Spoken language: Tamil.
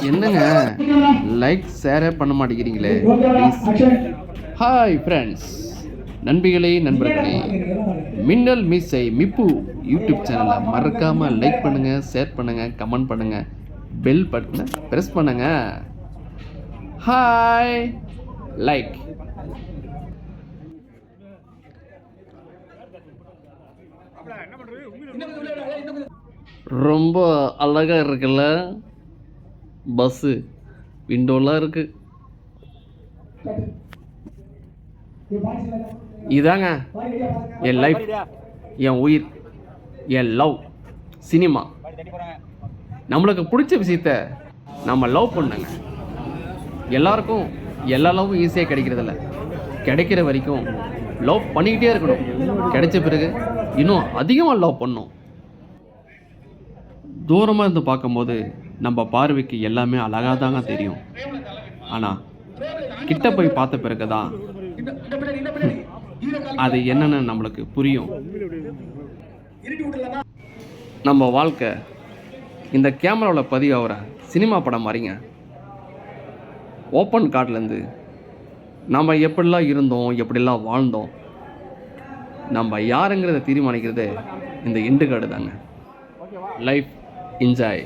என்னங்க லைக் ஷேரே பண்ண மாட்டேங்கிறீங்களே ப்ளீஸ். ஹாய் ஃப்ரெண்ட்ஸ், நண்பிகளே நண்பர்களே, மின்னல் மீசை மிப்பு யூடியூப் சேனலை மறக்காமல் லைக் பண்ணுங்கள், ஷேர் பண்ணுங்கள், கமெண்ட் பண்ணுங்கள், பெல் பட்டனை ப்ரெஸ் பண்ணுங்கள். Hi like. ரொம்ப அழகாக இருக்குல்ல பஸ்ஸு, விண்டோலாம் இருக்குது. இதாங்க என் லைஃப், என் உயிர், என் லவ் சினிமா. நம்மளுக்கு பிடிச்ச விஷயத்த நம்ம லவ் பண்ணுங்க. எல்லாருக்கும் எல்லா லவ்வும் ஈஸியாக கிடைக்கிறதில்ல. கிடைக்கிற வரைக்கும் லவ் பண்ணிக்கிட்டே இருக்கணும். கிடைச்ச பிறகு இன்னும் அதிகமாக லவ் பண்ணணும். தூரமாக இருந்து பார்க்கும்போது நம்ம பார்வைக்கு எல்லாமே அழகாக தாங்க தெரியும். ஆனால் கிட்ட போய் பார்த்த பிறகு தான் அது என்னன்னு நம்மளுக்கு புரியும். நம்ம வாழ்க்கை இந்த கேமராவில் பதிவாகிற சினிமா படம் மாதிரிங்க. ஓப்பன் கார்ட்லேருந்து நம்ம எப்படிலாம் இருந்தோம், எப்படிலாம் வாழ்ந்தோம், நம்ம யாருங்கிறத தீர்மானிக்கிறது இந்த எண்டு கார்டு தாங்க. Life enjoy.